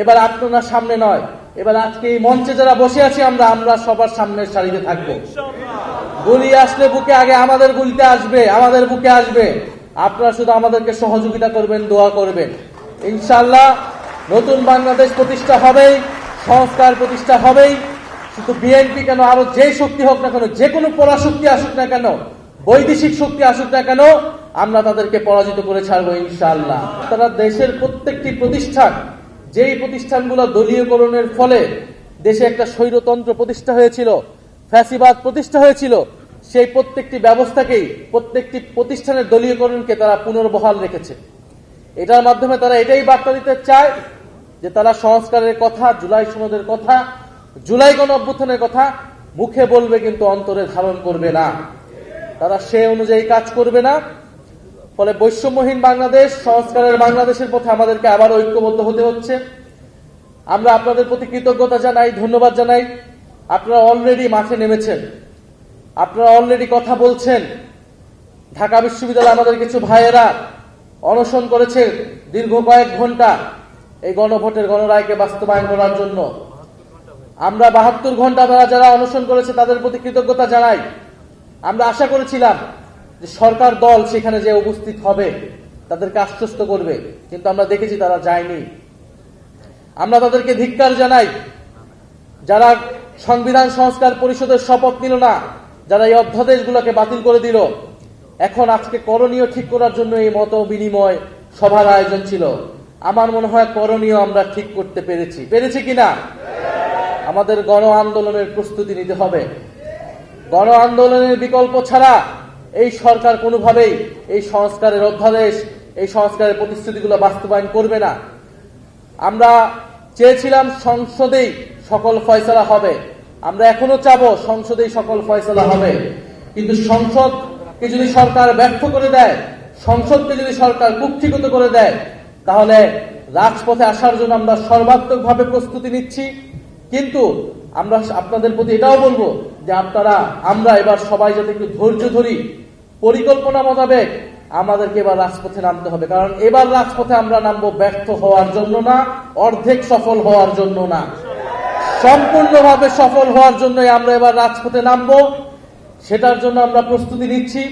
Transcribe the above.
এবার আপনারা সামনে নয়, এবার আজকে এই মঞ্চে যারা বসে আছি আমরা সবার সামনের সারিতে থাকবো। গুলি আসলে বুকে আগে আমাদের গুলিতে আসবে, আমাদের বুকে আসবে। আপনারা শুধু আমাদেরকে সহযোগিতা করবেন, দোয়া করবেন। ইনশাআল্লাহ নতুন বাংলাদেশ প্রতিষ্ঠা হবেই, সংস্কার প্রতিষ্ঠা হবেই। শুধু বিএনপি কেন, আরো যে শক্তি হোক না কেন, যে কোনো পরাশক্তি আসুক না কেন, বৈদেশিক শক্তি আসুক না কেন, আমরা তাদেরকে পরাজিত করে ছাড়বো ইনশাআল্লাহ। তারা দেশের প্রত্যেকটি প্রতিষ্ঠান, যেই প্রতিষ্ঠানগুলো দলীয়করণের ফলে দেশে একটা স্বৈরতন্ত্র প্রতিষ্ঠা হয়েছিল, ফ্যাসিবাদ প্রতিষ্ঠা হয়েছিল, সেই প্রত্যেকটি ব্যবস্থাকেই, প্রত্যেকটি প্রতিষ্ঠানের দলীয়করণকে তারা পুনর্বহাল রেখেছে। এটার মাধ্যমে তারা এটাই বার্তা দিতে চায় যে তারা সংস্কারের কথা, জুলাই সনদের কথা, জুলাই গণঅভ্যুত্থানের কথা মুখে বলবে কিন্তু অন্তরে ধারণ করবে না। তারা সে অনুযায়ী কাজ করবে না। ফলে বৈষম্যহীন বাংলাদেশ, সংস্কারের বাংলাদেশের পথে আমাদেরকে আবার ঐক্যবদ্ধ হতে হচ্ছে। আমরা আপনাদের প্রতি কৃতজ্ঞতা জানাই, ধন্যবাদ জানাই। আপনারা অলরেডি মাঠে নেমেছেন, আপনারা অলরেডি কথা বলছেন। ঢাকা বিশ্ববিদ্যালয়ে আমাদের কিছু ভাইয়েরা অনশন করেছে দীর্ঘ কয়েক ঘন্টা এই গণভোটের গণরায়কে বাস্তবায়ন করার জন্য। আমরা 72 ঘন্টা যারা অনশন করেছে তাদের প্রতি কৃতজ্ঞতা জানাই। আমরা আশা করেছিলাম যে সরকার দল সেখানে যে উপস্থিত হবে, তাদেরকে আশ্বস্ত করবে, কিন্তু আমরা দেখেছি তারা যায়নি। আমরা তাদেরকে ধিক্কার জানাই, যারা সংবিধান সংস্কার পরিষদের শপথ নিল না, যারা এই অধ্যাদেশগুলোকে বাতিল করে দিল। এখন আজকে করণীয় ঠিক করার জন্য এই মত বিনিময় সভার আয়োজন ছিল। আমার মনে হয় করণীয় আমরা ঠিক করতে পেরেছি কিনা। আমাদের গণ আন্দোলনের প্রস্তুতি নিতে হবে। গণ আন্দোলনের বিকল্প ছাড়া এই সরকার কোনোভাবেই এই সংস্কারের অধ্যাদেশ, এই সংস্কারের প্রতিশ্রুতিগুলো বাস্তবায়ন করবে না। আমরা চেয়েছিলাম সংসদেই সকল ফয়সালা হবে, আমরা এখনো চাবো সংসদেই সকল ফয়সালা হবে। কিন্তু সংসদকে যদি সরকার ব্যর্থ করে দেয়, সংসদকে যদি সরকার কুক্ষিগত করে দেয়, তাহলে রাজপথে আসার জন্য আমরা সর্বাত্মকভাবে প্রস্তুতি নিচ্ছি। কিন্তু আমরা আপনাদের প্রতি এটাও বলবো যে আমরা এবার সবাই যাতে একটু ধৈর্য ধরি, পরিকল্পনা মোতাবেক আমাদেরকে এবার রাজপথে নামতে হবে। কারণ এবার রাজপথে আমরা নামবো ব্যর্থ হওয়ার জন্য না, অর্ধেক সফল হওয়ার জন্য না, সম্পূর্ণভাবে সফল হওয়ার জন্যই আমরা এবার রাজপথে নামবো। সেটার জন্য আমরা প্রস্তুতি নিচ্ছি।